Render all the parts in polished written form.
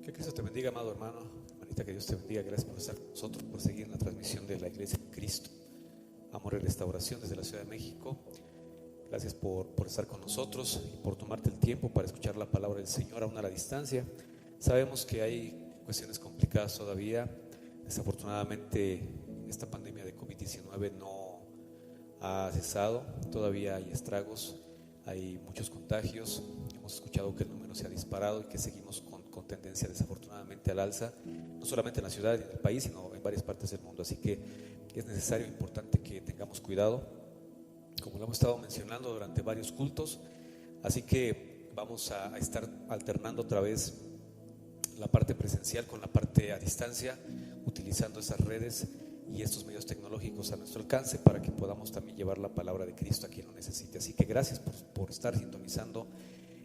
Que Cristo te bendiga, amado hermano, hermanita, que Dios te bendiga. Gracias por estar con nosotros, por seguir en la transmisión de la Iglesia de Cristo, Amor y Restauración desde la Ciudad de México. Gracias por estar con nosotros y por tomarte el tiempo para escuchar la palabra del Señor aún a la distancia. Sabemos que hay cuestiones complicadas todavía. Desafortunadamente, esta pandemia de COVID-19 no ha cesado. Todavía hay estragos, hay muchos contagios. Hemos escuchado que el número se ha disparado y que seguimos con tendencia desafortunadamente al alza, no solamente en la ciudad y en el país, sino en varias partes del mundo. Así que es necesario, importante que tengamos cuidado, como lo hemos estado mencionando durante varios cultos. Así que vamos a estar alternando otra vez la parte presencial con la parte a distancia, utilizando esas redes y estos medios tecnológicos a nuestro alcance para que podamos también llevar la palabra de Cristo a quien lo necesite. Así que gracias por estar sintonizando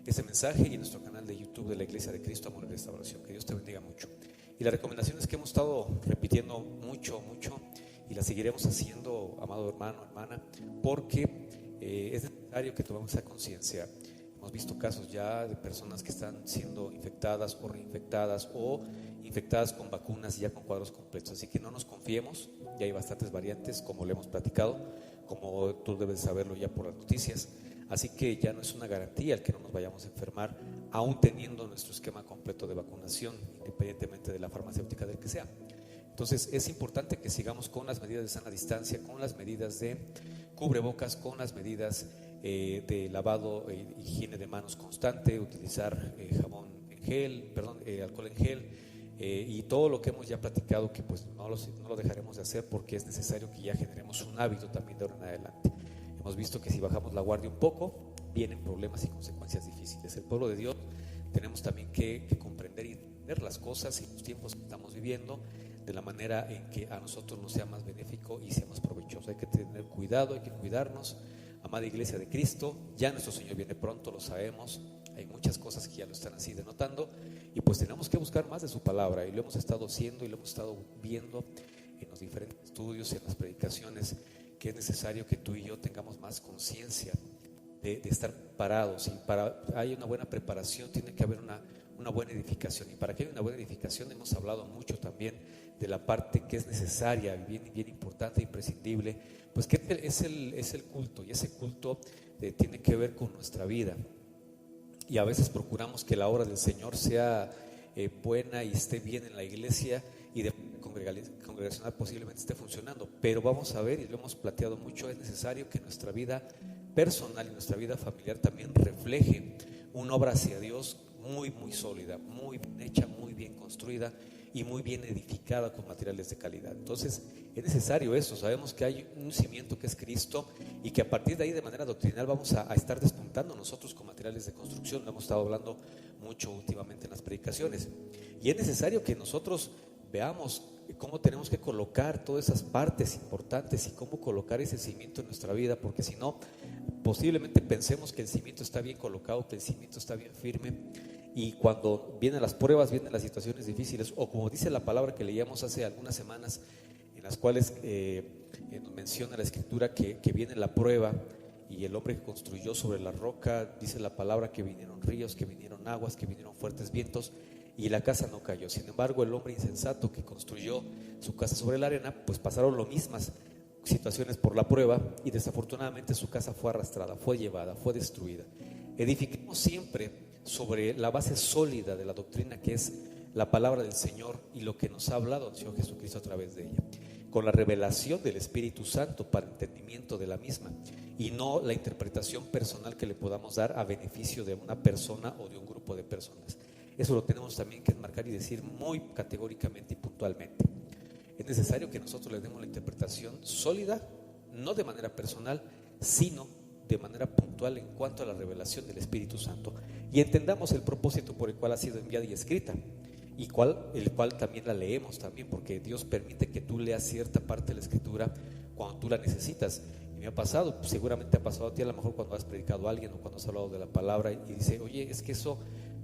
este mensaje y en nuestro canal de YouTube de la Iglesia de Cristo, Amor y Restauración. Que Dios te bendiga mucho. Y las recomendaciones que hemos estado repitiendo mucho y las seguiremos haciendo, amado hermano, hermana, porque es necesario que tomemos esa conciencia. Hemos visto casos ya de personas que están siendo infectadas o reinfectadas o infectadas con vacunas y ya con cuadros completos. Así que no nos confiemos, ya hay bastantes variantes, como le hemos platicado, como tú debes saberlo ya por las noticias. Así que ya no es una garantía el que no nos vayamos a enfermar, aún teniendo nuestro esquema completo de vacunación, independientemente de la farmacéutica del que sea. Entonces es importante que sigamos con las medidas de sana distancia, con las medidas de cubrebocas, con las medidas de lavado e higiene de manos constante, utilizar alcohol en gel y todo lo que hemos ya platicado, que pues no lo dejaremos de hacer porque es necesario que ya generemos un hábito también de ahora en adelante. Hemos visto que si bajamos la guardia un poco, vienen problemas y consecuencias difíciles. El pueblo de Dios tenemos también que comprender y entender las cosas y los tiempos que estamos viviendo de la manera en que a nosotros nos sea más benéfico y sea más provechoso. Hay que tener cuidado, hay que cuidarnos. Amada Iglesia de Cristo, ya nuestro Señor viene pronto, lo sabemos. Hay muchas cosas que ya lo están así denotando y pues tenemos que buscar más de su palabra, y lo hemos estado haciendo y lo hemos estado viendo en los diferentes estudios y en las predicaciones, que es necesario que tú y yo tengamos más conciencia de estar parados. Y para hay una buena preparación tiene que haber una buena edificación, y para que haya una buena edificación hemos hablado mucho también de la parte que es necesaria, bien importante, imprescindible, pues que es el culto, y ese culto tiene que ver con nuestra vida. Y a veces procuramos que la obra del Señor sea buena y esté bien en la iglesia, y de congregacional posiblemente esté funcionando, pero vamos a ver, y lo hemos planteado mucho, es necesario que nuestra vida personal y nuestra vida familiar también refleje una obra hacia Dios muy sólida, muy bien hecha, muy bien construida y muy bien edificada con materiales de calidad. Entonces es necesario eso. Sabemos que hay un cimiento que es Cristo, y que a partir de ahí de manera doctrinal vamos a estar despuntando nosotros con materiales de construcción. Lo hemos estado hablando mucho últimamente en las predicaciones, y es necesario que nosotros veamos cómo tenemos que colocar todas esas partes importantes y cómo colocar ese cimiento en nuestra vida, porque si no, posiblemente pensemos que el cimiento está bien colocado, que el cimiento está bien firme, y cuando vienen las pruebas, vienen las situaciones difíciles, o como dice la palabra que leíamos hace algunas semanas, en las cuales nos menciona la Escritura que viene la prueba, y el hombre que construyó sobre la roca, dice la palabra que vinieron ríos, que vinieron aguas, que vinieron fuertes vientos, y la casa no cayó. Sin embargo, el hombre insensato que construyó su casa sobre la arena, pues pasaron lo mismas situaciones por la prueba, y desafortunadamente su casa fue arrastrada, fue llevada, fue destruida. Edifiquemos siempre sobre la base sólida de la doctrina, que es la palabra del Señor y lo que nos ha hablado el Señor Jesucristo a través de ella, con la revelación del Espíritu Santo para entendimiento de la misma, y no la interpretación personal que le podamos dar a beneficio de una persona o de un grupo de personas. Eso lo tenemos también que enmarcar y decir muy categóricamente y puntualmente. Es necesario que nosotros le demos la interpretación sólida, no de manera personal, sino de manera puntual en cuanto a la revelación del Espíritu Santo, y entendamos el propósito por el cual ha sido enviada y escrita, y el cual también la leemos también, porque Dios permite que tú leas cierta parte de la Escritura cuando tú la necesitas. Y me ha pasado, pues seguramente ha pasado a ti, a lo mejor cuando has predicado a alguien o cuando has hablado de la palabra, y dice, oye, es que eso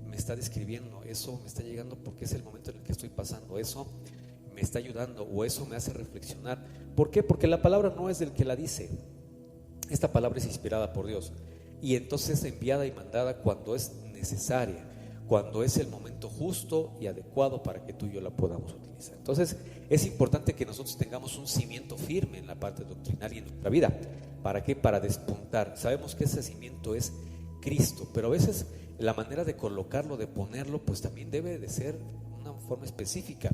me está describiendo, eso me está llegando porque es el momento en el que estoy pasando, eso me está ayudando, o eso me hace reflexionar. ¿Por qué? Porque la palabra no es del que la dice. Esta palabra es inspirada por Dios, y entonces es enviada y mandada cuando es necesaria, cuando es el momento justo y adecuado para que tú y yo la podamos utilizar. Entonces es importante que nosotros tengamos un cimiento firme en la parte doctrinaria en nuestra vida. ¿Para qué? Para despuntar. Sabemos que ese cimiento es Cristo, pero a veces la manera de colocarlo, de ponerlo, pues también debe de ser una forma específica.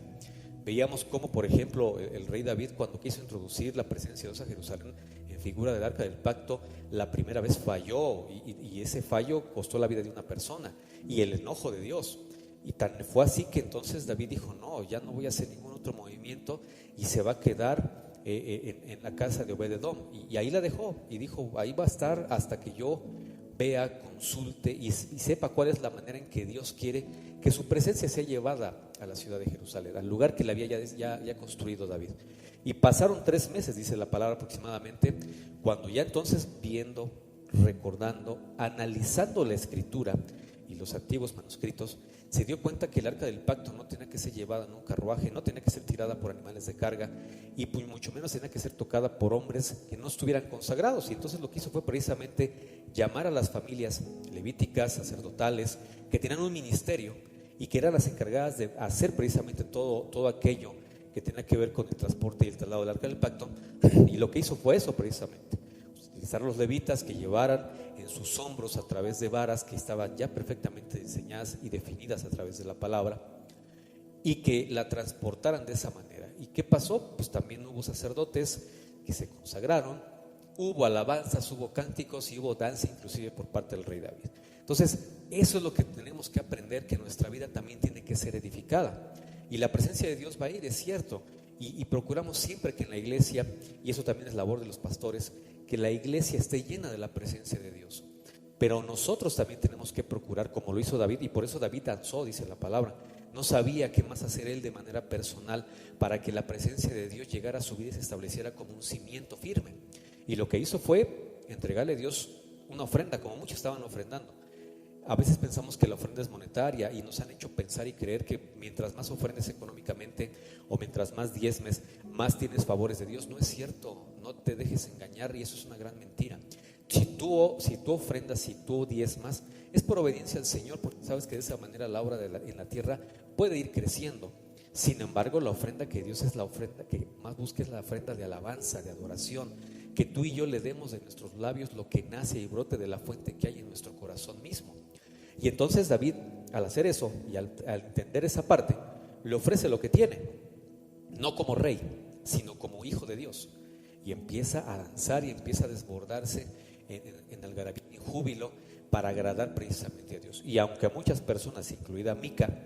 Veíamos cómo, por ejemplo, el rey David, cuando quiso introducir la presencia de Dios a Jerusalén en figura del arca del pacto, la primera vez falló, y ese fallo costó la vida de una persona y el enojo de Dios. Y tan fue así que entonces David dijo: no, ya no voy a hacer ningún otro movimiento, y se va a quedar en la casa de Obed-Edom, y ahí la dejó, y dijo: ahí va a estar hasta que yo vea, consulte y sepa cuál es la manera en que Dios quiere que su presencia sea llevada a la ciudad de Jerusalén, al lugar que le había ya construido David. Y pasaron 3 meses, dice la palabra aproximadamente, cuando ya entonces, viendo, recordando, analizando la escritura y los antiguos manuscritos, se dio cuenta que el arca del pacto no tenía que ser llevada en un carruaje, no tenía que ser tirada por animales de carga, y pues mucho menos tenía que ser tocada por hombres que no estuvieran consagrados. Y entonces lo que hizo fue precisamente llamar a las familias levíticas, sacerdotales, que tenían un ministerio y que eran las encargadas de hacer precisamente todo aquello que tenía que ver con el transporte y el traslado del arca del pacto. Y lo que hizo fue eso precisamente: utilizar a los levitas que llevaran en sus hombros, a través de varas que estaban ya perfectamente diseñadas y definidas a través de la palabra, y que la transportaran de esa manera. ¿Y qué pasó? Pues también hubo sacerdotes que se consagraron, hubo alabanzas, hubo cánticos y hubo danza inclusive por parte del rey David. Entonces eso es lo que tenemos que aprender, que nuestra vida también tiene que ser edificada, y la presencia de Dios va a ir, es cierto, y procuramos siempre que en la iglesia, y eso también es labor de los pastores, que la iglesia esté llena de la presencia de Dios. Pero nosotros también tenemos que procurar, como lo hizo David, y por eso David danzó, dice la palabra. No sabía qué más hacer él de manera personal para que la presencia de Dios llegara a su vida y se estableciera como un cimiento firme. Y lo que hizo fue entregarle a Dios una ofrenda, como muchos estaban ofrendando. A veces pensamos que la ofrenda es monetaria, y nos han hecho pensar y creer que mientras más ofrendes económicamente o mientras más diezmes, más tienes favores de Dios. No es cierto, no te dejes engañar, y eso es una gran mentira. Si tú ofrendas, si tú diezmas, es por obediencia al Señor, porque sabes que de esa manera la obra en la tierra puede ir creciendo. Sin embargo, la ofrenda que Dios es la ofrenda que más busca, es la ofrenda de alabanza, de adoración, que tú y yo le demos de nuestros labios lo que nace y brote de la fuente que hay en nuestro corazón mismo. Y entonces David, al hacer eso y al entender esa parte, le ofrece lo que tiene, no como rey, sino como hijo de Dios, y empieza a danzar y empieza a desbordarse en algarabía, en júbilo, para agradar precisamente a Dios. Y aunque a muchas personas, incluida Mical,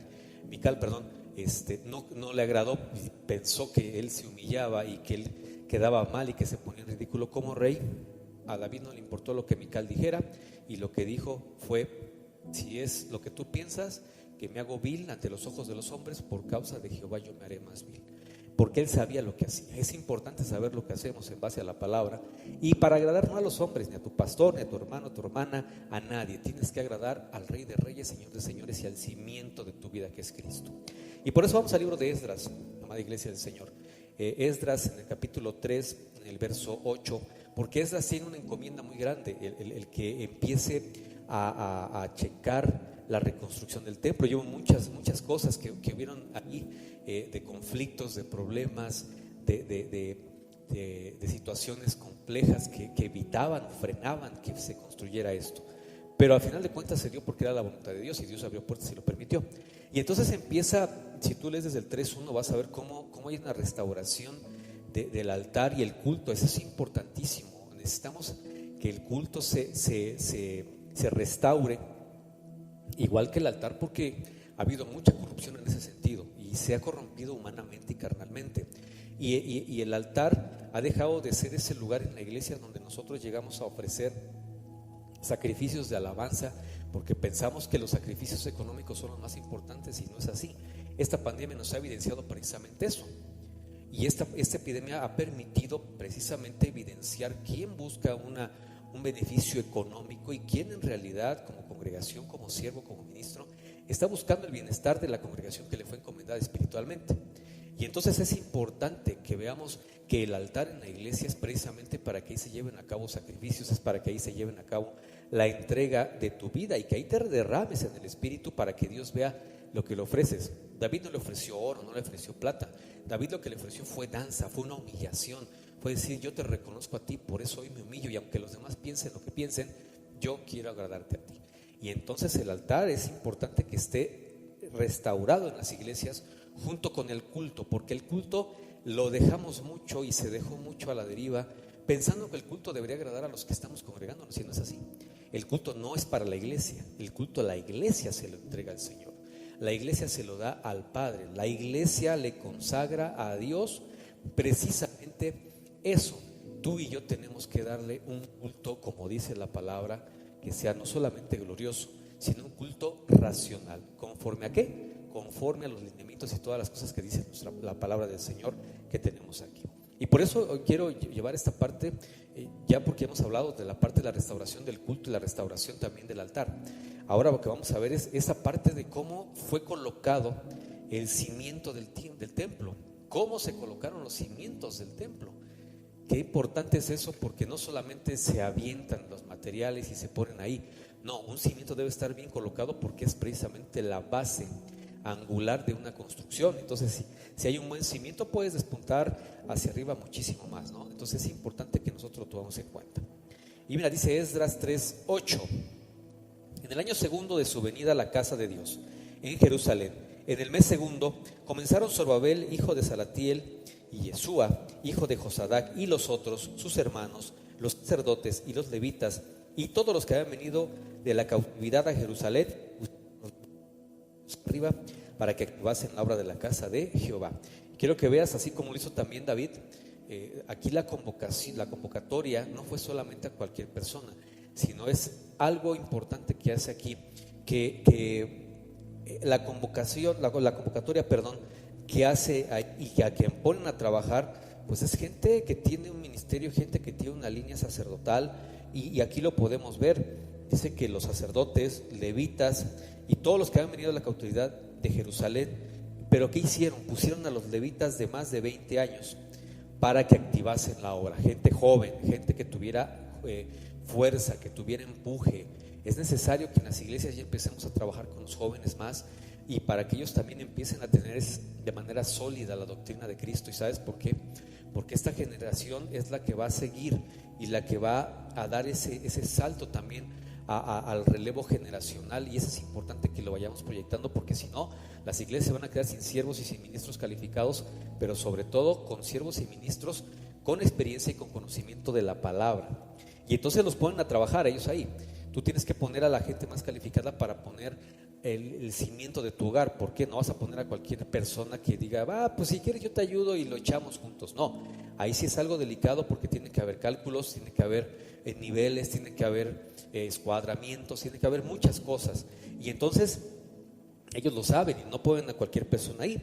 no le agradó, pensó que él se humillaba y que él quedaba mal y que se ponía en ridículo como rey, a David no le importó lo que Mical dijera, y lo que dijo fue: si es lo que tú piensas, que me hago vil ante los ojos de los hombres, por causa de Jehová yo me haré más vil. Porque él sabía lo que hacía. Es importante saber lo que hacemos en base a la palabra, y para agradar no a los hombres, ni a tu pastor, ni a tu hermano, a tu hermana, a nadie. Tienes que agradar al Rey de Reyes, Señor de Señores, y al cimiento de tu vida, que es Cristo. Y por eso vamos al libro de Esdras, amada iglesia del Señor. Esdras, en el capítulo 3, en el verso 8, porque Esdras tiene una encomienda muy grande, el que empiece a checar la reconstrucción del templo. Llevo muchas cosas que hubieron ahí, de conflictos, de problemas, de situaciones complejas que evitaban, frenaban que se construyera esto. Pero al final de cuentas se dio porque era la voluntad de Dios, y Dios abrió puertas y lo permitió. Y entonces empieza, si tú lees desde el 3:1, vas a ver cómo hay una restauración del altar y el culto. Eso es importantísimo. Necesitamos que el culto se restaure, igual que el altar, porque ha habido mucha corrupción en ese sentido y se ha corrompido humanamente y carnalmente, y el altar ha dejado de ser ese lugar en la iglesia donde nosotros llegamos a ofrecer sacrificios de alabanza, porque pensamos que los sacrificios económicos son los más importantes, y no es así. Esta pandemia nos ha evidenciado precisamente eso, y esta epidemia ha permitido precisamente evidenciar quién busca un beneficio económico y quién en realidad, como congregación, como siervo, como ministro, está buscando el bienestar de la congregación que le fue encomendada espiritualmente. Y entonces es importante que veamos que el altar en la iglesia es precisamente para que ahí se lleven a cabo sacrificios, es para que ahí se lleven a cabo la entrega de tu vida y que ahí te derrames en el Espíritu para que Dios vea lo que le ofreces. David no le ofreció oro, no le ofreció plata. David lo que le ofreció fue danza, fue una humillación, fue decir: yo te reconozco a ti, por eso hoy me humillo, y aunque los demás piensen lo que piensen, yo quiero agradarte a ti. Y entonces el altar es importante que esté restaurado en las iglesias junto con el culto, porque el culto lo dejamos mucho y se dejó mucho a la deriva, pensando que el culto debería agradar a los que estamos congregándonos, y no es así. El culto no es para la iglesia, el culto a la iglesia se lo entrega al Señor, la iglesia se lo da al Padre, la iglesia le consagra a Dios precisamente eso. Tú y yo tenemos que darle un culto, como dice la palabra, que sea no solamente glorioso, sino un culto racional. ¿Conforme a qué? Conforme a los lineamientos y todas las cosas que dice la palabra del Señor que tenemos aquí. Y por eso hoy quiero llevar esta parte, ya porque hemos hablado de la parte de la restauración del culto y la restauración también del altar. Ahora lo que vamos a ver es esa parte de cómo fue colocado el cimiento del templo, cómo se colocaron los cimientos del templo. Qué importante es eso, porque no solamente se avientan los materiales y se ponen ahí. No, un cimiento debe estar bien colocado porque es precisamente la base angular de una construcción. Entonces, si hay un buen cimiento, puedes despuntar hacia arriba muchísimo más, ¿no? Entonces es importante que nosotros lo tomemos en cuenta. Y mira, dice Esdras 3:8: en el año segundo de su venida a la casa de Dios en Jerusalén, en el mes segundo, comenzaron Zorobabel, hijo de Salatiel, y Yeshua, hijo de Josadac, y los otros, sus hermanos, los sacerdotes y los levitas, y todos los que habían venido de la cautividad a Jerusalén, arriba, para que activasen la obra de la casa de Jehová. Quiero que veas, así como lo hizo también David, aquí la convocatoria no fue solamente a cualquier persona, sino es algo importante que hace aquí, que la convocatoria, que hace y a quien ponen a trabajar, pues es gente que tiene un ministerio, gente que tiene una línea sacerdotal, y aquí lo podemos ver. Dice que los sacerdotes, levitas y todos los que han venido a la cautividad de Jerusalén, pero ¿qué hicieron? Pusieron a los levitas de más de 20 años para que activasen la obra, gente joven, gente que tuviera fuerza, que tuviera empuje. Es necesario que en las iglesias ya empecemos a trabajar con los jóvenes más, y para que ellos también empiecen a tener de manera sólida la doctrina de Cristo. ¿Y sabes por qué? Porque esta generación es la que va a seguir y la que va a dar ese salto también al relevo generacional, y eso es importante que lo vayamos proyectando, porque si no, las iglesias se van a quedar sin siervos y sin ministros calificados, pero sobre todo con siervos y ministros con experiencia y con conocimiento de la palabra. Y entonces los ponen a trabajar ellos ahí. Tú tienes que poner a la gente más calificada para poner el cimiento de tu hogar. ¿Por qué? No vas a poner a cualquier persona que diga: pues si quieres yo te ayudo y lo echamos juntos. No, ahí sí es algo delicado, porque tiene que haber cálculos, tiene que haber niveles, tiene que haber escuadramientos, tiene que haber muchas cosas. Y entonces ellos lo saben y no ponen a cualquier persona ahí.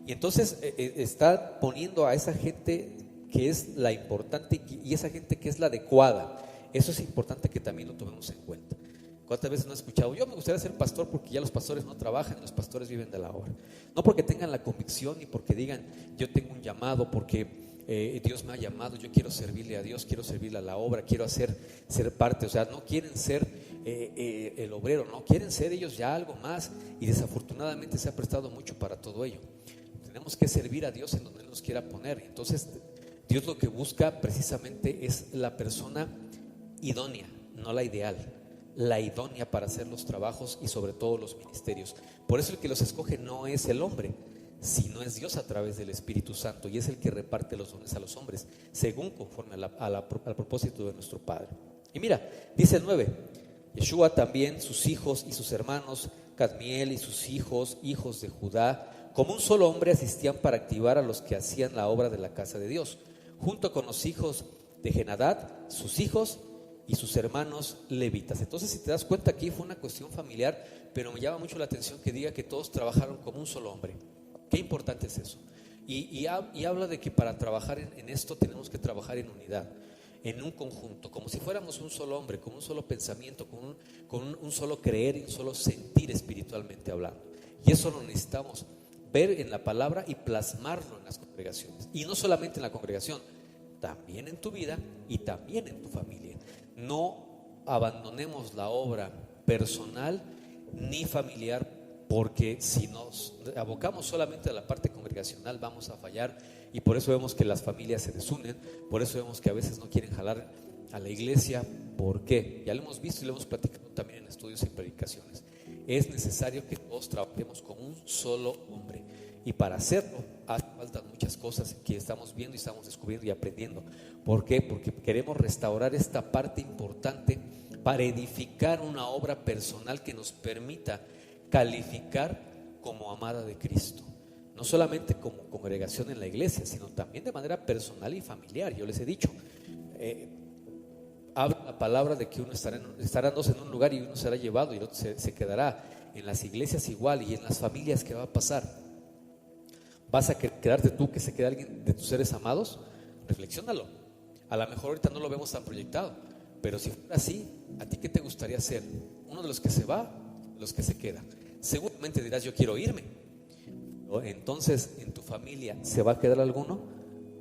Y entonces está poniendo a esa gente que es la importante y esa gente que es la adecuada. Eso es importante que también lo tomemos en cuenta. ¿Cuántas veces no has escuchado: yo me gustaría ser pastor porque ya los pastores no trabajan, los pastores viven de la obra? No porque tengan la convicción ni porque digan: yo tengo un llamado, porque Dios me ha llamado, yo quiero servirle a Dios, quiero servirle a la obra, quiero ser parte. O sea, no quieren ser el obrero, no quieren ser ellos ya algo más, y desafortunadamente se ha prestado mucho para todo ello. Tenemos que servir a Dios en donde Él nos quiera poner. Entonces Dios lo que busca precisamente es la persona idónea, no la ideal, la idónea para hacer los trabajos y sobre todo los ministerios. Por eso el que los escoge no es el hombre, sino es Dios a través del Espíritu Santo, y es el que reparte los dones a los hombres según conforme al propósito de nuestro Padre. Y mira, dice el 9: Yeshua también, sus hijos y sus hermanos, Cadmiel y sus hijos, hijos de Judá, como un solo hombre asistían para activar a los que hacían la obra de la casa de Dios, junto con los hijos de Genadad, sus hijos y sus hermanos levitas. Entonces, si te das cuenta, aquí fue una cuestión familiar, pero me llama mucho la atención que diga que todos trabajaron como un solo hombre. Qué importante es eso. Y habla de que para trabajar en esto tenemos que trabajar en unidad, en un conjunto, como si fuéramos un solo hombre, con un solo pensamiento, con un solo creer y un solo sentir espiritualmente hablando. Y eso lo necesitamos ver en la palabra y plasmarlo en las congregaciones. Y no solamente en la congregación, también en tu vida y también en tu familia. No abandonemos la obra personal ni familiar, porque si nos abocamos solamente a la parte congregacional vamos a fallar, y por eso vemos que las familias se desunen, por eso vemos que a veces no quieren jalar a la iglesia. ¿Por qué? Ya lo hemos visto y lo hemos platicado también en estudios y predicaciones. Es necesario que todos trabajemos con un solo hombre, y para hacerlo hace falta muchas cosas que estamos viendo y estamos descubriendo y aprendiendo. ¿Por qué? Porque queremos restaurar esta parte importante para edificar una obra personal que nos permita calificar como amada de Cristo, no solamente como congregación en la iglesia, sino también de manera personal y familiar. Yo les he dicho, habla la palabra de que uno estará dos en un lugar y uno será llevado y el otro se quedará. En las iglesias igual, y en las familias, ¿qué va a pasar? ¿Vas a quedarte tú, que se quede alguien de tus seres amados? Reflexiónalo. A lo mejor ahorita no lo vemos tan proyectado, pero si fuera así, ¿a ti qué te gustaría ser? ¿Uno de los que se va, los que se queda? Seguramente dirás, yo quiero irme. Entonces, ¿en tu familia se va a quedar alguno?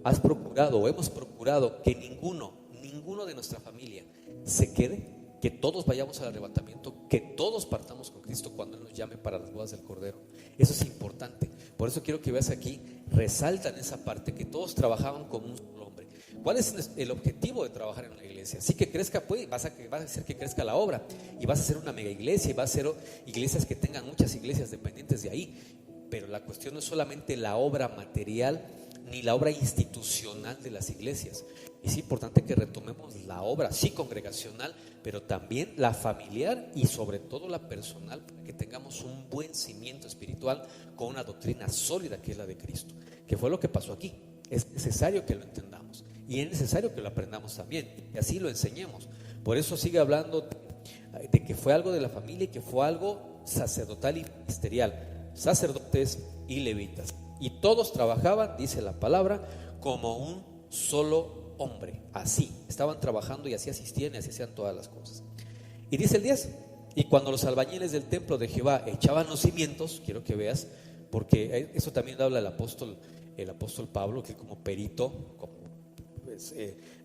¿Has procurado o hemos procurado que ninguno de nuestra familia se quede? Que todos vayamos al arrebatamiento, que todos partamos con Cristo cuando Él nos llame para las bodas del Cordero. Eso es importante. Por eso quiero que veas aquí, resaltan esa parte, que todos trabajaban como un solo hombre. ¿Cuál es el objetivo de trabajar en la iglesia? Sí, que crezca, pues, vas a hacer que crezca la obra, y vas a hacer una mega iglesia, y vas a hacer iglesias que tengan muchas iglesias dependientes de ahí. Pero la cuestión no es solamente la obra material ni la obra institucional de las iglesias. Es importante que retomemos la obra, sí, congregacional, pero también la familiar y sobre todo la personal, para que tengamos un buen cimiento espiritual con una doctrina sólida, que es la de Cristo, que fue lo que pasó aquí. Es necesario que lo entendamos y es necesario que lo aprendamos también, y así lo enseñemos. Por eso sigue hablando de que fue algo de la familia y que fue algo sacerdotal y ministerial, sacerdotes y levitas, y todos trabajaban, dice la palabra, como un solo hombre. Así estaban trabajando y así asistían y así hacían todas las cosas. Y dice el 10: y cuando los albañiles del templo de Jehová echaban los cimientos, quiero que veas, porque eso también habla el apóstol Pablo, que como perito, como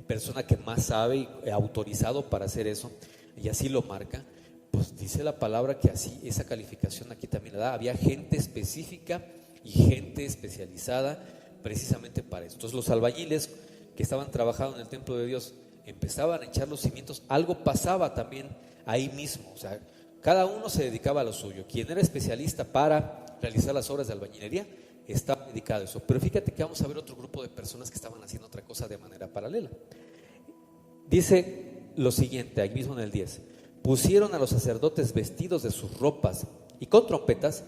persona que más sabe y autorizado para hacer eso, y así lo marca. Pues dice la palabra que así, esa calificación aquí también la da. Había gente específica y gente especializada precisamente para eso. Entonces los albañiles que estaban trabajando en el templo de Dios empezaban a echar los cimientos. Algo pasaba también ahí mismo, o sea, cada uno se dedicaba a lo suyo. Quien era especialista para realizar las obras de albañilería estaba dedicado a eso. Pero fíjate que vamos a ver otro grupo de personas que estaban haciendo otra cosa de manera paralela. Dice lo siguiente, ahí mismo en el 10: pusieron a los sacerdotes vestidos de sus ropas y con trompetas,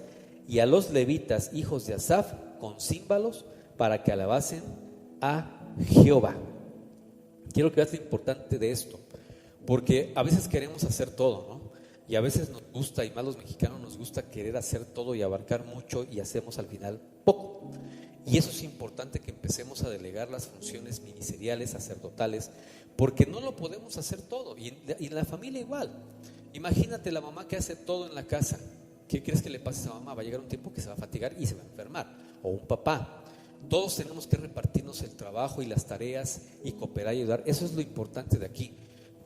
y a los levitas, hijos de Asaf, con címbalos, para que alabasen a Jehová. Quiero que veas lo importante de esto, porque a veces queremos hacer todo, ¿no? Y a veces nos gusta, y más los mexicanos nos gusta querer hacer todo y abarcar mucho, y hacemos al final poco. Y eso es importante, que empecemos a delegar las funciones ministeriales, sacerdotales, porque no lo podemos hacer todo. Y en la familia igual. Imagínate la mamá que hace todo en la casa. ¿Qué crees que le pasa a esa mamá? Va a llegar un tiempo que se va a fatigar y se va a enfermar. O un papá. Todos tenemos que repartirnos el trabajo y las tareas y cooperar y ayudar. Eso es lo importante de aquí.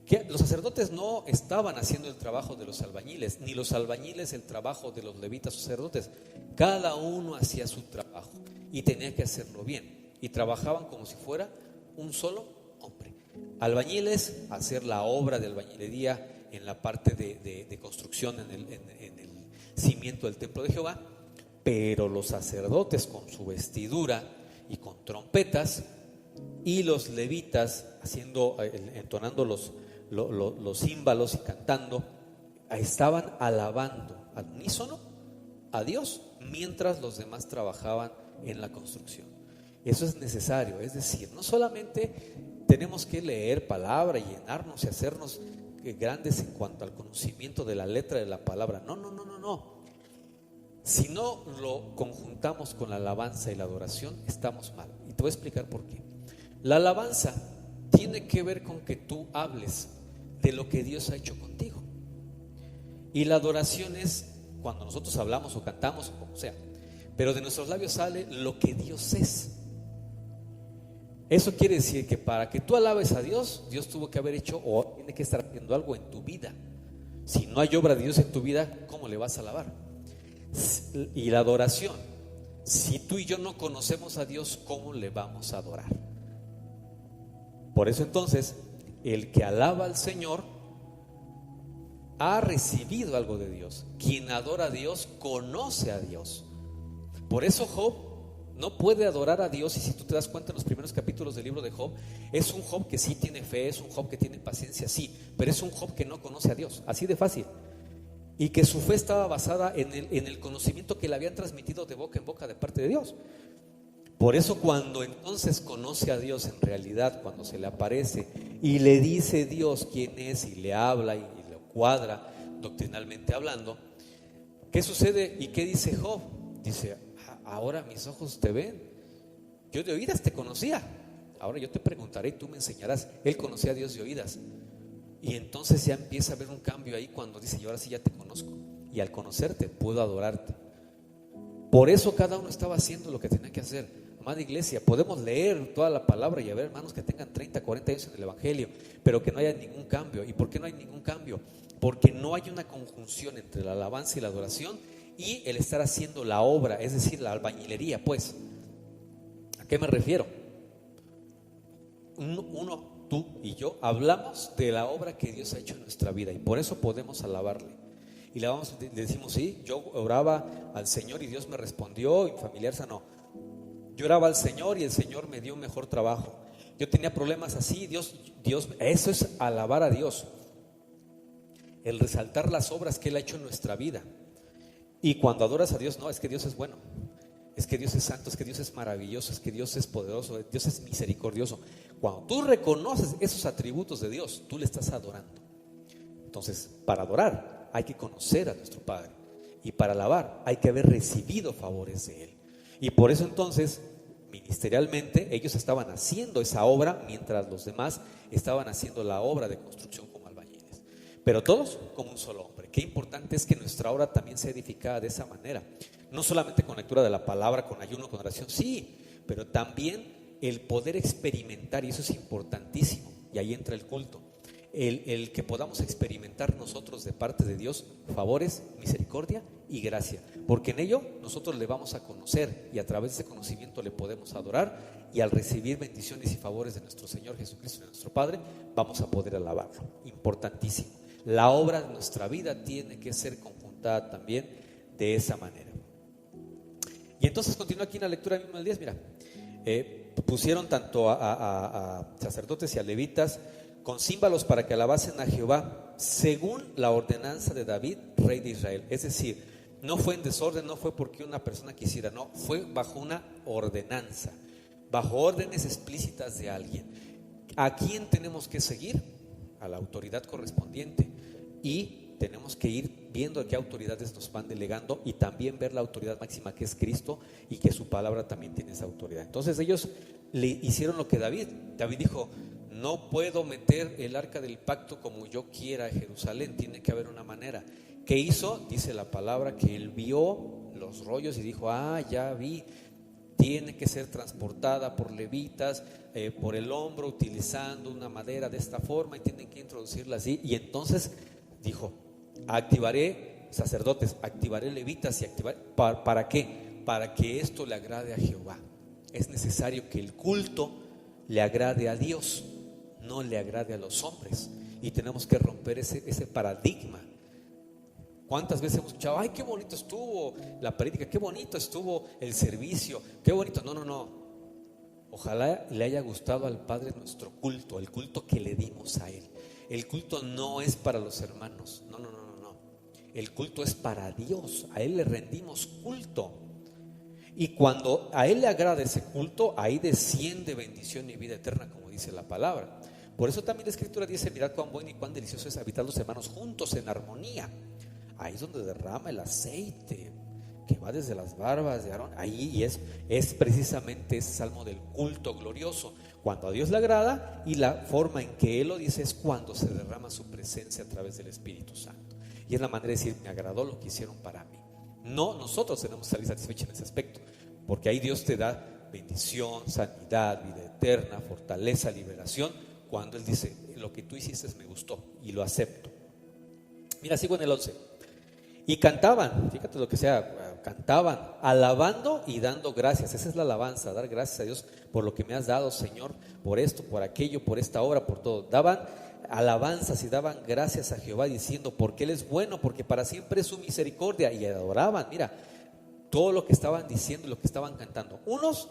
Que los sacerdotes no estaban haciendo el trabajo de los albañiles, ni los albañiles el trabajo de los levitas sacerdotes. Cada uno hacía su trabajo y tenía que hacerlo bien. Y trabajaban como si fuera un solo hombre. Albañiles, hacer la obra de albañilería en la parte de construcción, en el cimiento del templo de Jehová. Pero los sacerdotes con su vestidura y con trompetas, y los levitas entonando los címbalos y cantando, estaban alabando al unísono a Dios mientras los demás trabajaban en la construcción. Eso es necesario, es decir, no solamente tenemos que leer palabra y llenarnos y hacernos grandes en cuanto al conocimiento de la letra de la palabra. No. Si no lo conjuntamos con la alabanza y la adoración, estamos mal. Y te voy a explicar por qué. La alabanza tiene que ver con que tú hables de lo que Dios ha hecho contigo. Y la adoración es cuando nosotros hablamos o cantamos o como sea. pero de nuestros labios sale lo que Dios es. Eso quiere decir que para que tú alabes a Dios, Dios tuvo que haber hecho o tiene que estar haciendo algo en tu vida. Si no hay obra de Dios en tu vida, ¿cómo le vas a alabar? Y la adoración, si tú y yo no conocemos a Dios, ¿cómo le vamos a adorar? Por eso entonces, el que alaba al Señor ha recibido algo de Dios. Quien adora a Dios conoce a Dios. Por eso Job no puede adorar a Dios. Y si tú te das cuenta en los primeros capítulos del libro de Job, es un Job que sí tiene fe, es un Job que tiene paciencia, sí, pero es un Job que no conoce a Dios, así de fácil. Y que su fe estaba basada en el conocimiento que le habían transmitido de boca en boca de parte de Dios. Por eso cuando entonces conoce a Dios en realidad, cuando se le aparece y le dice Dios quién es y le habla y lo cuadra doctrinalmente hablando, ¿qué sucede y qué dice Job? Dice: ahora mis ojos te ven, yo de oídas te conocía, ahora yo te preguntaré y tú me enseñarás. Él conocía a Dios de oídas, y entonces ya empieza a haber un cambio ahí cuando dice: yo ahora sí ya te conozco, y al conocerte puedo adorarte. Por eso cada uno estaba haciendo lo que tenía que hacer. Amada iglesia, podemos leer toda la palabra y haber hermanos que tengan 30, 40 años en el evangelio, pero que no haya ningún cambio. ¿Y por qué no hay ningún cambio? Porque no hay una conjunción entre la alabanza y la adoración y el estar haciendo la obra, es decir, la albañilería. Pues, ¿a qué me refiero? Uno, tú y yo, hablamos de la obra que Dios ha hecho en nuestra vida, y por eso podemos alabarle. Y le decimos: sí, yo oraba al Señor y Dios me respondió, y mi familiar sanó. Yo oraba al Señor y el Señor me dio un mejor trabajo. Yo tenía problemas así, Dios, eso es alabar a Dios. El resaltar las obras que Él ha hecho en nuestra vida. Y cuando adoras a Dios, no, es que Dios es bueno, es que Dios es santo, es que Dios es maravilloso, es que Dios es poderoso, Dios es misericordioso. Cuando tú reconoces esos atributos de Dios, tú le estás adorando. Entonces, para adorar hay que conocer a nuestro Padre, y para alabar hay que haber recibido favores de Él. Y por eso entonces, ministerialmente, ellos estaban haciendo esa obra, mientras los demás estaban haciendo la obra de construcción como albañiles. Pero todos como un solo hombre. Qué importante es que nuestra obra también sea edificada de esa manera. No solamente con lectura de la palabra, con ayuno, con oración, sí, pero también el poder experimentar, y eso es importantísimo, y ahí entra el culto. El que podamos experimentar nosotros de parte de Dios favores, misericordia y gracia, porque en ello nosotros le vamos a conocer, y a través de ese conocimiento le podemos adorar, y al recibir bendiciones y favores de nuestro Señor Jesucristo y de nuestro Padre, vamos a poder alabarlo. Importantísimo. La obra de nuestra vida tiene que ser conjuntada también de esa manera. Y entonces continúa aquí en la lectura del mismo 10. Mira, pusieron tanto a sacerdotes y a levitas con címbalos para que alabasen a Jehová según la ordenanza de David, rey de Israel. Es decir, no fue en desorden, no fue porque una persona quisiera, no, fue bajo una ordenanza, bajo órdenes explícitas de alguien. ¿A quién tenemos que seguir? A la autoridad correspondiente, y tenemos que ir viendo a qué autoridades nos van delegando, y también ver la autoridad máxima, que es Cristo, y que su palabra también tiene esa autoridad. Entonces ellos le hicieron lo que David dijo: no puedo meter el arca del pacto como yo quiera a Jerusalén, tiene que haber una manera. ¿Qué hizo? Dice la palabra que él vio los rollos y dijo: ya vi, tiene que ser transportada por levitas, por el hombro, utilizando una madera de esta forma, y tienen que introducirla así. Y entonces dijo: activaré sacerdotes, activaré levitas, y activaré, ¿para qué? Para que esto le agrade a Jehová. Es necesario que el culto le agrade a Dios, no le agrade a los hombres, y tenemos que romper ese paradigma. ¿Cuántas veces hemos escuchado: ay, qué bonito estuvo la prédica, qué bonito estuvo el servicio, qué bonito? No. Ojalá le haya gustado al Padre nuestro culto, el culto que le dimos a Él. El culto no es para los hermanos, no. El culto es para Dios, a Él le rendimos culto. Y cuando a Él le agrada ese culto, ahí desciende bendición y vida eterna, como dice la palabra. Por eso también la Escritura dice: mirad cuán bueno y cuán delicioso es habitar los hermanos juntos en armonía. Ahí es donde derrama el aceite que va desde las barbas de Aarón. Ahí, y es precisamente ese salmo del culto glorioso, cuando a Dios le agrada, y la forma en que Él lo dice es cuando se derrama su presencia a través del Espíritu Santo. Y es la manera de decir: me agradó lo que hicieron para mí. No, nosotros tenemos que salir satisfechos en ese aspecto, porque ahí Dios te da bendición, sanidad, vida eterna, fortaleza, liberación, cuando Él dice, lo que tú hiciste me gustó y lo acepto. Mira, sigo en el 11. Y cantaban, fíjate lo que sea, cantaban, alabando y dando gracias. Esa es la alabanza, dar gracias a Dios por lo que me has dado, Señor, por esto, por aquello, por esta obra, por todo. Daban alabanzas y daban gracias a Jehová diciendo, porque Él es bueno, porque para siempre es su misericordia. Y adoraban, mira, todo lo que estaban diciendo y lo que estaban cantando. Unos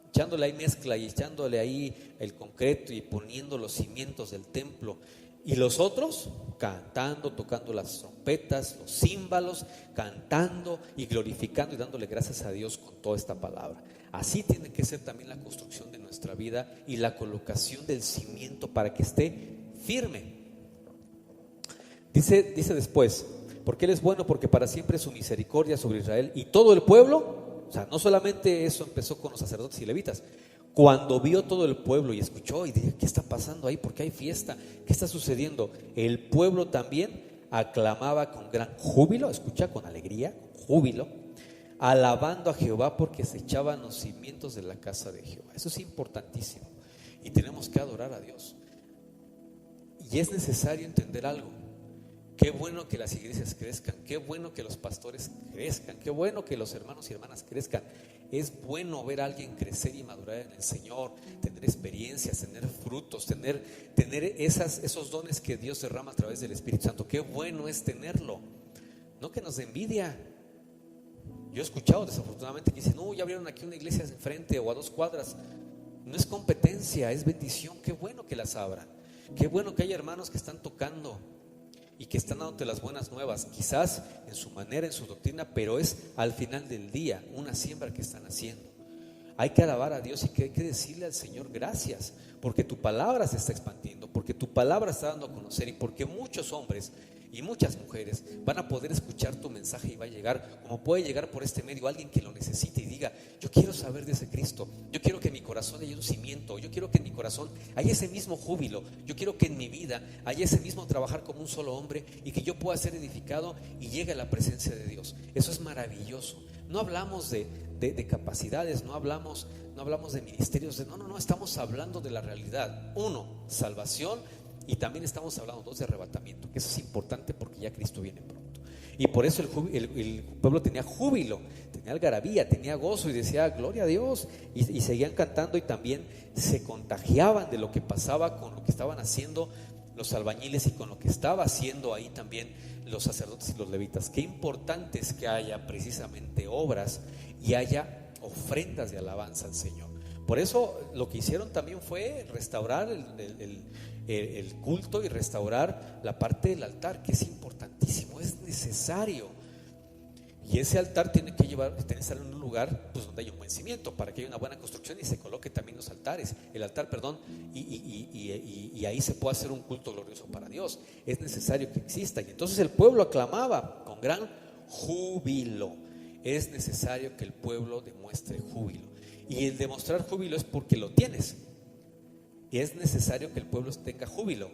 echándole ahí mezcla y echándole ahí el concreto y poniendo los cimientos del templo. Y los otros cantando, tocando las trompetas, los címbalos, cantando y glorificando y dándole gracias a Dios con toda esta palabra. Así tiene que ser también la construcción de nuestra vida y la colocación del cimiento para que esté firme. Dice después, porque Él es bueno, porque para siempre es su misericordia sobre Israel. Y todo el pueblo, o sea, no solamente eso empezó con los sacerdotes y levitas. Cuando vio todo el pueblo y escuchó y dijo, ¿qué está pasando ahí? ¿Por qué hay fiesta? ¿Qué está sucediendo? El pueblo también aclamaba con gran júbilo, escucha, con alegría, con júbilo, alabando a Jehová porque se echaban los cimientos de la casa de Jehová. Eso es importantísimo y tenemos que adorar a Dios. Y es necesario entender algo. Qué bueno que las iglesias crezcan, qué bueno que los pastores crezcan, qué bueno que los hermanos y hermanas crezcan. Es bueno ver a alguien crecer y madurar en el Señor, tener experiencias, tener frutos, tener esos dones que Dios derrama a través del Espíritu Santo. Qué bueno es tenerlo, no que nos dé envidia. Yo he escuchado desafortunadamente que dicen, no, ya abrieron aquí una iglesia enfrente o a 2 cuadras. No es competencia, es bendición. Qué bueno que las abran, qué bueno que hay hermanos que están tocando y que están dándote las buenas nuevas, quizás en su manera, en su doctrina, pero es al final del día una siembra que están haciendo. Hay que alabar a Dios y hay que decirle al Señor gracias, porque tu palabra se está expandiendo, porque tu palabra está dando a conocer y porque muchos hombres y muchas mujeres van a poder escuchar tu mensaje y va a llegar, como puede llegar por este medio alguien que lo necesite y diga, yo quiero saber de ese Cristo, yo quiero que en mi corazón haya un cimiento, yo quiero que en mi corazón haya ese mismo júbilo, yo quiero que en mi vida haya ese mismo trabajar como un solo hombre y que yo pueda ser edificado y llegue a la presencia de Dios. Eso es maravilloso. No hablamos de capacidades, no hablamos de ministerios, no, estamos hablando de la realidad. 1, salvación, y también estamos hablando 2, de arrebatamiento, que eso es importante porque ya Cristo viene pronto. Y por eso el pueblo tenía júbilo, tenía algarabía, tenía gozo y decía gloria a Dios, y seguían cantando y también se contagiaban de lo que pasaba con lo que estaban haciendo los albañiles y con lo que estaba haciendo ahí también los sacerdotes y los levitas. Qué importante es que haya precisamente obras y haya ofrendas de alabanza al Señor. Por eso lo que hicieron también fue restaurar el culto y restaurar la parte del altar, que es importantísimo, es necesario. Y ese altar tiene que estar en un lugar pues, donde haya un buen cimiento, para que haya una buena construcción y se coloque también los altares, el altar, perdón, y ahí se puede hacer un culto glorioso para Dios. Es necesario que exista. Y entonces el pueblo aclamaba con gran júbilo. Es necesario que el pueblo demuestre júbilo. Y el demostrar júbilo es porque lo tienes. Y es necesario que el pueblo tenga júbilo,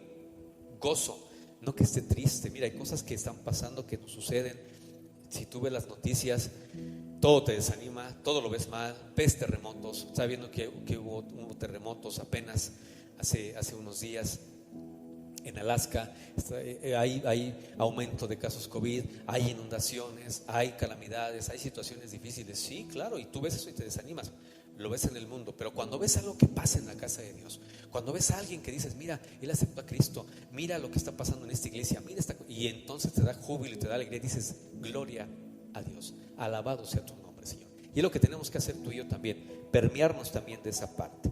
gozo, no que esté triste. Mira, hay cosas que están pasando que nos suceden. Si tú ves las noticias, todo te desanima, todo lo ves mal, ves terremotos. Está viendo que hubo terremotos apenas hace unos días en Alaska. Hay aumento de casos COVID, hay inundaciones, hay calamidades, hay situaciones difíciles. Sí, claro, y tú ves eso y te desanimas. Lo ves en el mundo, pero cuando ves algo que pasa en la casa de Dios, cuando ves a alguien que dices, mira, él aceptó a Cristo, mira lo que está pasando en esta iglesia, mira y entonces te da júbilo y te da alegría, dices, gloria a Dios, alabado sea tu nombre, Señor. Y es lo que tenemos que hacer tú y yo también, permearnos también de esa parte.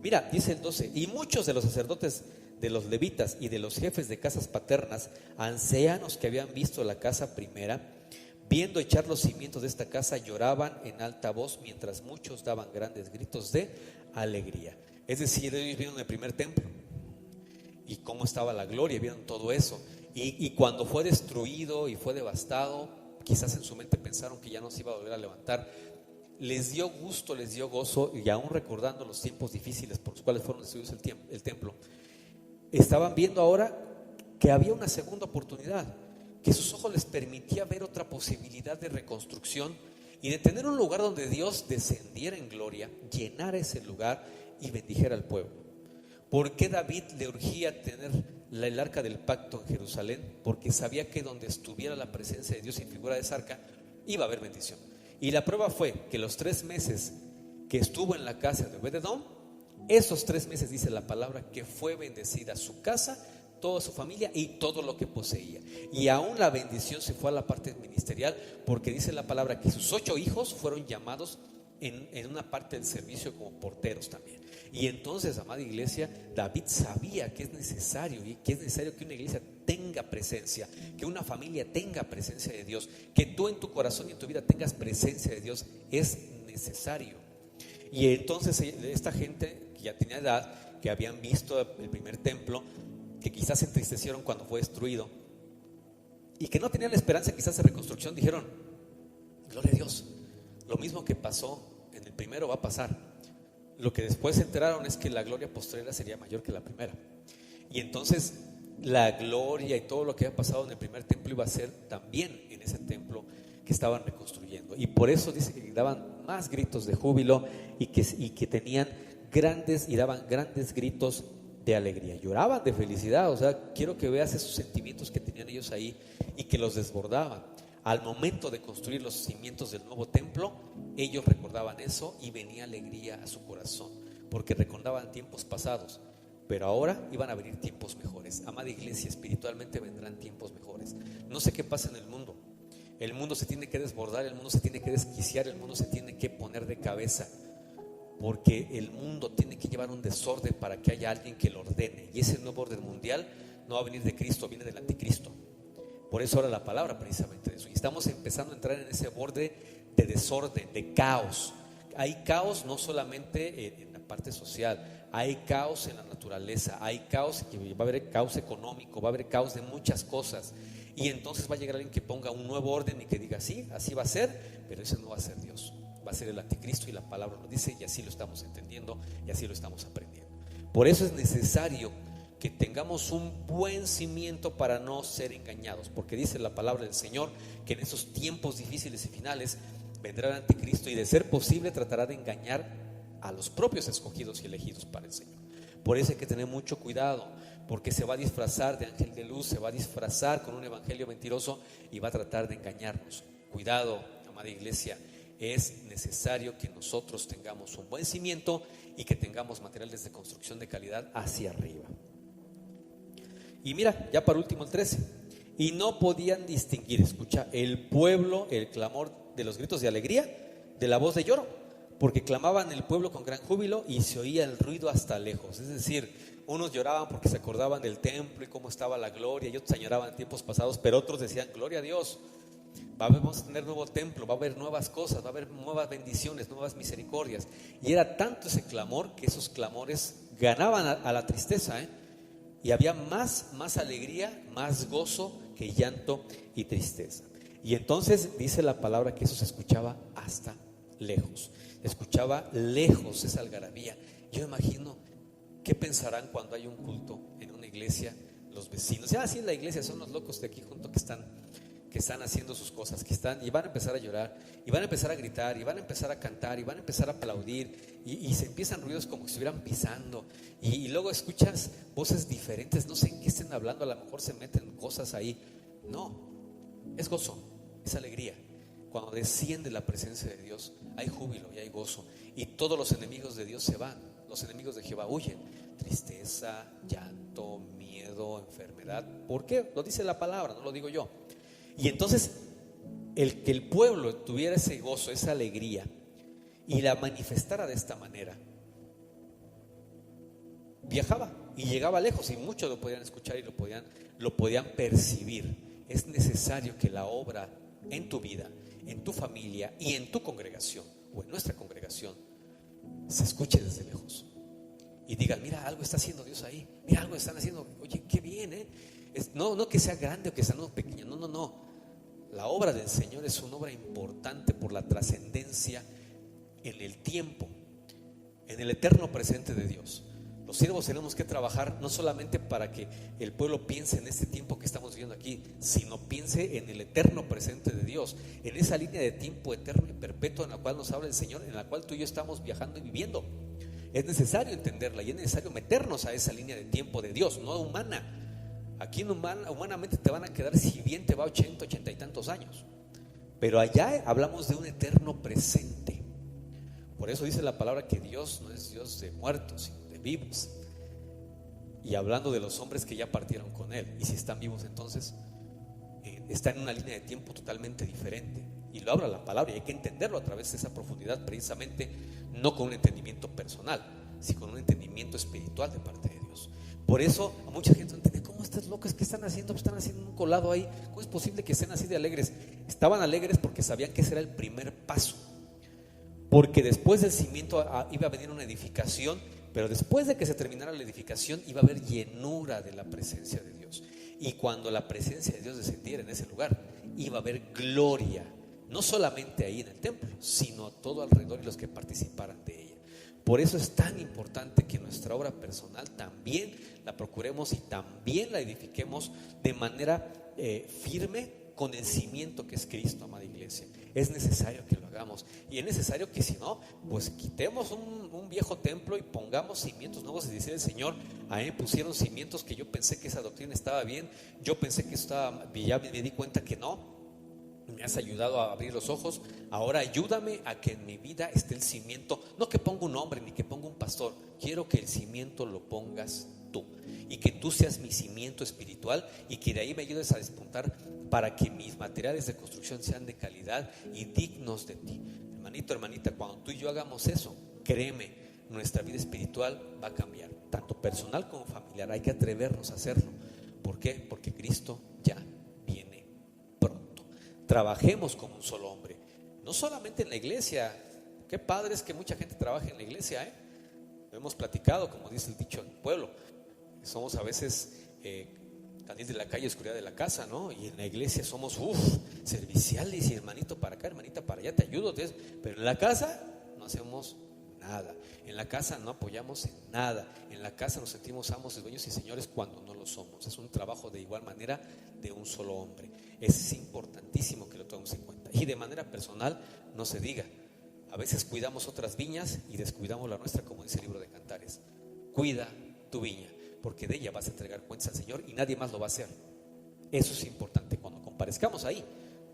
Mira, dice el 12, y muchos de los sacerdotes, de los levitas y de los jefes de casas paternas, ancianos que habían visto la casa primera, viendo echar los cimientos de esta casa, lloraban en alta voz, mientras muchos daban grandes gritos de alegría. Es decir, ellos vieron el primer templo y cómo estaba la gloria, vieron todo eso. Y cuando fue destruido y fue devastado, quizás en su mente pensaron que ya no se iba a volver a levantar. Les dio gusto, les dio gozo, y aún recordando los tiempos difíciles por los cuales fueron destruidos el templo, estaban viendo ahora que había una segunda oportunidad. que sus ojos les permitía ver otra posibilidad de reconstrucción y de tener un lugar donde Dios descendiera en gloria, llenara ese lugar y bendijera al pueblo. ¿Por qué David le urgía tener el arca del pacto en Jerusalén? Porque sabía que donde estuviera la presencia de Dios en figura de esa arca, iba a haber bendición. Y la prueba fue que los 3 meses que estuvo en la casa de Obed-Edom, esos 3 meses dice la palabra que fue bendecida su casa, toda su familia y todo lo que poseía. Y aún la bendición se fue a la parte ministerial, porque dice la palabra que sus 8 hijos fueron llamados en una parte del servicio como porteros también. Y entonces, amada iglesia, David sabía que es necesario que una iglesia tenga presencia, que una familia tenga presencia de Dios, que tú en tu corazón y en tu vida tengas presencia de Dios. Es necesario. Y entonces esta gente que ya tenía edad, que habían visto el primer templo, que quizás se entristecieron cuando fue destruido y que no tenían la esperanza quizás de reconstrucción, dijeron: gloria a Dios, lo mismo que pasó en el primero va a pasar. Lo que después se enteraron es que la gloria postrera sería mayor que la primera. Y entonces la gloria y todo lo que había pasado en el primer templo iba a ser también en ese templo que estaban reconstruyendo. Y por eso dice que daban más gritos de júbilo y que tenían grandes y daban grandes gritos de alegría, lloraban de felicidad. O sea, quiero que veas esos sentimientos que tenían ellos ahí y que los desbordaban. Al momento de construir los cimientos del nuevo templo, ellos recordaban eso y venía alegría a su corazón, porque recordaban tiempos pasados, pero ahora iban a venir tiempos mejores. Amada iglesia, espiritualmente vendrán tiempos mejores. No sé qué pasa en el mundo. El mundo se tiene que desbordar, el mundo se tiene que desquiciar, el mundo se tiene que poner de cabeza, porque el mundo tiene que llevar un desorden para que haya alguien que lo ordene. Y ese nuevo orden mundial no va a venir de Cristo, viene del anticristo. Por eso ahora la palabra precisamente de eso. Y estamos empezando a entrar en ese borde de desorden, de caos. Hay caos no solamente en la parte social, hay caos en la naturaleza, hay caos, va a haber caos económico, va a haber caos de muchas cosas. Y entonces va a llegar alguien que ponga un nuevo orden y que diga: sí, así va a ser, pero ese no va a ser Dios, va a ser el anticristo, y la palabra lo dice, y así lo estamos entendiendo y así lo estamos aprendiendo. Por eso es necesario que tengamos un buen cimiento para no ser engañados, porque dice la palabra del Señor que en esos tiempos difíciles y finales vendrá el anticristo y, de ser posible, tratará de engañar a los propios escogidos y elegidos para el Señor. Por eso hay que tener mucho cuidado, porque se va a disfrazar de ángel de luz, se va a disfrazar con un evangelio mentiroso y va a tratar de engañarnos. Cuidado, amada iglesia. Es necesario que nosotros tengamos un buen cimiento y que tengamos materiales de construcción de calidad hacia arriba. Y mira, ya para último el 13. Y no podían distinguir, escucha, el pueblo, el clamor de los gritos de alegría de la voz de lloro, porque clamaban el pueblo con gran júbilo y se oía el ruido hasta lejos. Es decir, unos lloraban porque se acordaban del templo y cómo estaba la gloria, y otros añoraban en tiempos pasados, pero otros decían: gloria a Dios, vamos a tener nuevo templo, va a haber nuevas cosas, va a haber nuevas bendiciones, nuevas misericordias. Y era tanto ese clamor que esos clamores ganaban a la tristeza, y había más alegría, más gozo que llanto y tristeza. Y entonces dice la palabra que eso se escuchaba hasta lejos, escuchaba lejos esa algarabía. Yo imagino qué pensarán cuando hay un culto en una iglesia los vecinos. Sí, la iglesia son los locos de aquí junto que están haciendo sus cosas, y van a empezar a llorar, y van a empezar a gritar, y van a empezar a cantar, y van a empezar a aplaudir, y se empiezan ruidos como si estuvieran pisando, y luego escuchas voces diferentes, no sé en qué estén hablando, a lo mejor se meten cosas ahí. No, es gozo, es alegría. Cuando desciende la presencia de Dios, hay júbilo y hay gozo, y todos los enemigos de Dios se van, los enemigos de Jehová huyen. Tristeza, llanto, miedo, enfermedad. ¿Por qué? Lo dice la palabra, no lo digo yo. Y entonces el que el pueblo tuviera ese gozo, esa alegría, y la manifestara de esta manera, viajaba y llegaba lejos, y muchos lo podían escuchar y lo podían percibir. Es necesario que la obra en tu vida, en tu familia y en tu congregación, o en nuestra congregación, se escuche desde lejos y digan: mira, algo está haciendo Dios ahí, mira, algo están haciendo, oye, qué bien, no que sea grande o que sea pequeño, no. La obra del Señor es una obra importante por la trascendencia en el tiempo, en el eterno presente de Dios. Los siervos tenemos que trabajar no solamente para que el pueblo piense en este tiempo que estamos viviendo aquí, sino piense en el eterno presente de Dios, en esa línea de tiempo eterno y perpetuo en la cual nos habla el Señor, en la cual tú y yo estamos viajando y viviendo. Es necesario entenderla y es necesario meternos a esa línea de tiempo de Dios, no humana. Aquí humanamente te van a quedar, si bien te va 80 y tantos años, pero allá hablamos de un eterno presente. Por eso dice la palabra que Dios no es Dios de muertos, sino de vivos. Y hablando de los hombres que ya partieron con Él, y si están vivos entonces, está en una línea de tiempo totalmente diferente. Y lo habla la palabra y hay que entenderlo a través de esa profundidad, precisamente no con un entendimiento personal, sino con un entendimiento espiritual de parte de Dios. Por eso a mucha gente no entiende: ¿cómo estás locos? ¿Qué están haciendo? Pues están haciendo un colado ahí. ¿Cómo es posible que estén así de alegres? Estaban alegres porque sabían que ese era el primer paso, porque después del cimiento iba a venir una edificación, pero después de que se terminara la edificación iba a haber llenura de la presencia de Dios. Y cuando la presencia de Dios descendiera en ese lugar, iba a haber gloria, no solamente ahí en el templo, sino todo alrededor y los que participaran de ella. Por eso es tan importante que nuestra obra personal también la procuremos y también la edifiquemos de manera firme, con el cimiento que es Cristo, amada iglesia. Es necesario que lo hagamos, y es necesario que, si no, pues quitemos un viejo templo y pongamos cimientos nuevos. Y dice el Señor: a mí me pusieron cimientos que yo pensé que esa doctrina estaba bien, yo pensé que estaba, ya me di cuenta que no. Me has ayudado a abrir los ojos. Ahora ayúdame a que en mi vida esté el cimiento, no que ponga un hombre ni que ponga un pastor. Quiero que el cimiento lo pongas tú, y que tú seas mi cimiento espiritual, y que de ahí me ayudes a despuntar para que mis materiales de construcción sean de calidad y dignos de ti. Hermanito, hermanita, cuando tú y yo hagamos eso, créeme, nuestra vida espiritual va a cambiar, tanto personal como familiar. Hay que atrevernos a hacerlo. ¿Por qué? Porque Cristo ya viene pronto. Trabajemos como un solo hombre, no solamente en la iglesia. Qué padre es que mucha gente trabaje en la iglesia, Lo hemos platicado, como dice el dicho del pueblo. Somos a veces candil de la calle, oscuridad de la casa, ¿no? Y en la iglesia somos serviciales, y hermanito para acá, hermanita para allá, te ayudo. Pero en la casa no hacemos nada. En la casa no apoyamos en nada. En la casa nos sentimos amos, dueños y señores cuando no lo somos. Es un trabajo de igual manera de un solo hombre. Es importantísimo que lo tomemos en cuenta. Y de manera personal, no se diga. A veces cuidamos otras viñas y descuidamos la nuestra, como dice el libro de Cantares. Cuida tu viña, porque de ella vas a entregar cuentas al Señor y nadie más lo va a hacer. Eso es importante. Cuando comparezcamos ahí,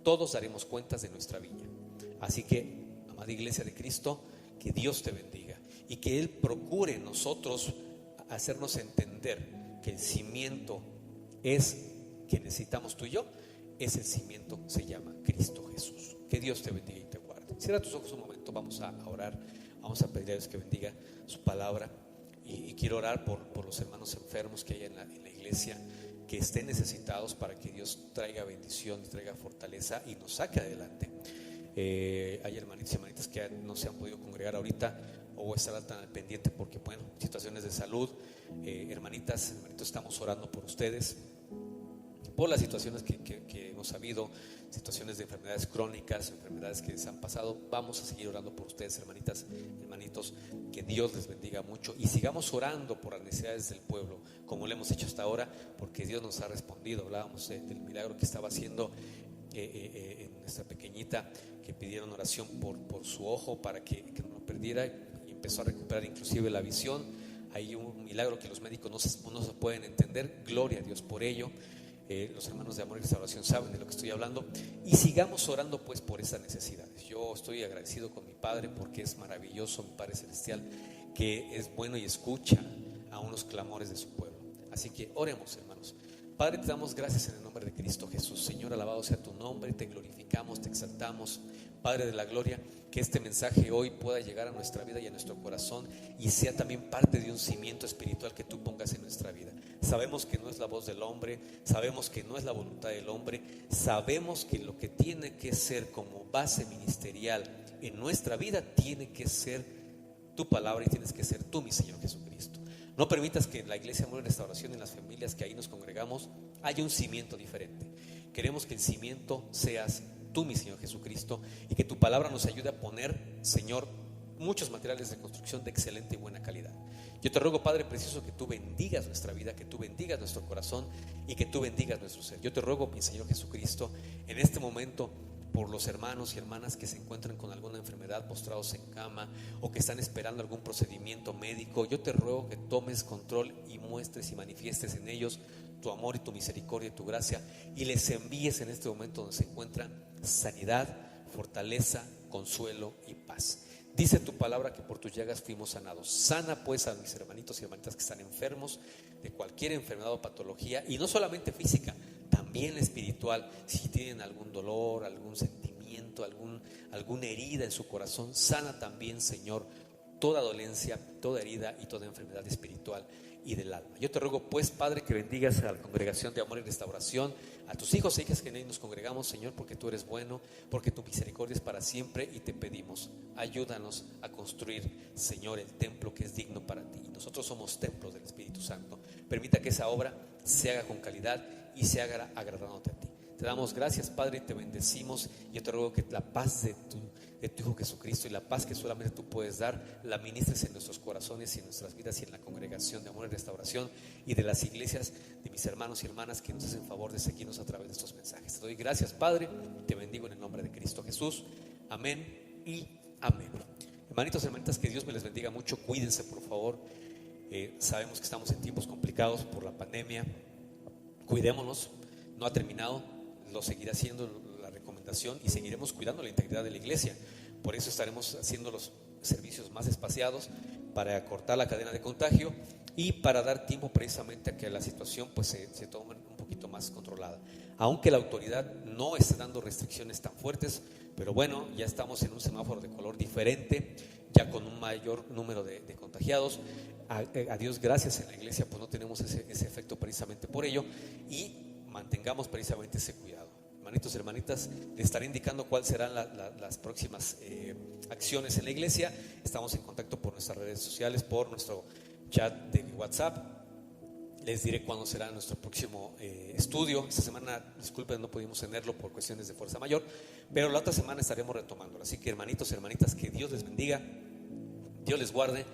todos daremos cuentas de nuestra viña. Así que, amada iglesia de Cristo, que Dios te bendiga y que Él procure en nosotros hacernos entender que el cimiento es que necesitamos tú y yo. Ese cimiento se llama Cristo Jesús. Que Dios te bendiga y te guarde. Cierra tus ojos un momento, vamos a orar, vamos a pedir a Dios que bendiga su palabra. Y quiero orar por los hermanos enfermos que hay en la iglesia, que estén necesitados, para que Dios traiga bendición, traiga fortaleza y nos saque adelante. Hay hermanitos y hermanitas que no se han podido congregar ahorita o estar tan al pendiente porque, bueno, situaciones de salud. Hermanitas, hermanitos, estamos orando por ustedes, por las situaciones que hemos habido, situaciones de enfermedades crónicas, enfermedades que les han pasado. Vamos a seguir orando por ustedes, hermanitas, hermanitos. Que Dios les bendiga mucho y sigamos orando por las necesidades del pueblo, como lo hemos hecho hasta ahora, porque Dios nos ha respondido. Hablábamos del milagro que estaba haciendo en nuestra pequeña, que pidieron oración por su ojo para que no lo perdiera, y empezó a recuperar inclusive la visión. Hay un milagro que los médicos no se pueden entender. Gloria a Dios por ello. Los hermanos de Amor y Restauración saben de lo que estoy hablando, y sigamos orando pues por esas necesidades. Yo estoy agradecido con mi Padre, porque es maravilloso, mi Padre Celestial, que es bueno y escucha a unos clamores de su pueblo. Así que oremos, hermanos. Padre, te damos gracias en el nombre de Cristo Jesús. Señor, alabado sea tu nombre, te glorificamos, te exaltamos. Padre de la gloria, que este mensaje hoy pueda llegar a nuestra vida y a nuestro corazón, y sea también parte de un cimiento espiritual que tú pongas en nuestra vida. Sabemos que no es la voz del hombre, sabemos que no es la voluntad del hombre, sabemos que lo que tiene que ser como base ministerial en nuestra vida tiene que ser tu palabra, y tienes que ser tú, mi Señor Jesucristo. No permitas que en la iglesia Amor y Restauración, en las familias que ahí nos congregamos, haya un cimiento diferente. Queremos que el cimiento seas tú, mi Señor Jesucristo, y que tu palabra nos ayude a poner, Señor, muchos materiales de construcción de excelente y buena calidad. Yo te ruego, Padre precioso, que tú bendigas nuestra vida, que tú bendigas nuestro corazón y que tú bendigas nuestro ser. Yo te ruego, mi Señor Jesucristo, en este momento, por los hermanos y hermanas que se encuentran con alguna enfermedad, postrados en cama o que están esperando algún procedimiento médico, yo te ruego que tomes control y muestres y manifiestes en ellos tu amor y tu misericordia y tu gracia, y les envíes en este momento donde se encuentran sanidad, fortaleza, consuelo y paz. Dice tu palabra que por tus llagas fuimos sanados. Sana pues a mis hermanitos y hermanitas que están enfermos de cualquier enfermedad o patología, y no solamente física, también espiritual. Si tienen algún dolor, algún sentimiento, alguna herida en su corazón, sana también, Señor, toda dolencia, toda herida y toda enfermedad espiritual y del alma. Yo te ruego pues, Padre, que bendigas a la congregación de Amor y Restauración, a tus hijos e hijas que en él nos congregamos, Señor, porque tú eres bueno, porque tu misericordia es para siempre, y te pedimos, ayúdanos a construir, Señor, el templo que es digno para ti. Nosotros somos templos del Espíritu Santo. Permita que esa obra se haga con calidad y se haga agradándote a ti. Te damos gracias, Padre, y te bendecimos. Yo te ruego que la paz de tu Hijo Jesucristo y la paz que solamente tú puedes dar, la ministres en nuestros corazones y en nuestras vidas y en la congregación de Amor y Restauración y de las iglesias de mis hermanos y hermanas que nos hacen favor de seguirnos a través de estos mensajes. Te doy gracias, Padre, te bendigo en el nombre de Cristo Jesús. Amén y amén. Hermanitos y hermanitas, que Dios me les bendiga mucho. Cuídense, por favor. Sabemos que estamos en tiempos complicados por la pandemia. Cuidémonos, no ha terminado, lo seguirá haciendo la recomendación, y seguiremos cuidando la integridad de la iglesia. Por eso estaremos haciendo los servicios más espaciados para cortar la cadena de contagio y para dar tiempo precisamente a que la situación pues se tome un poquito más controlada. Aunque la autoridad no está dando restricciones tan fuertes, pero bueno, ya estamos en un semáforo de color diferente, ya con un mayor número de contagiados. A Dios gracias, en la iglesia pues no tenemos ese efecto precisamente por ello, y mantengamos precisamente ese cuidado. Hermanitos y hermanitas, les estaré indicando cuáles serán las próximas acciones en la iglesia. Estamos en contacto por nuestras redes sociales, por nuestro chat de WhatsApp. Les diré cuándo será nuestro próximo estudio. Esta semana, disculpen, no pudimos tenerlo por cuestiones de fuerza mayor, pero la otra semana estaremos retomándolo. Así que, hermanitos y hermanitas, que Dios les bendiga, Dios les guarde,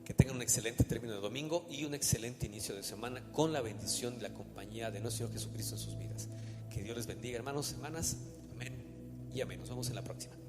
que tengan un excelente término de domingo y un excelente inicio de semana con la bendición y la compañía de nuestro Señor Jesucristo en sus vidas. Que Dios les bendiga, hermanos, hermanas. Amén y amén. Nos vemos en la próxima.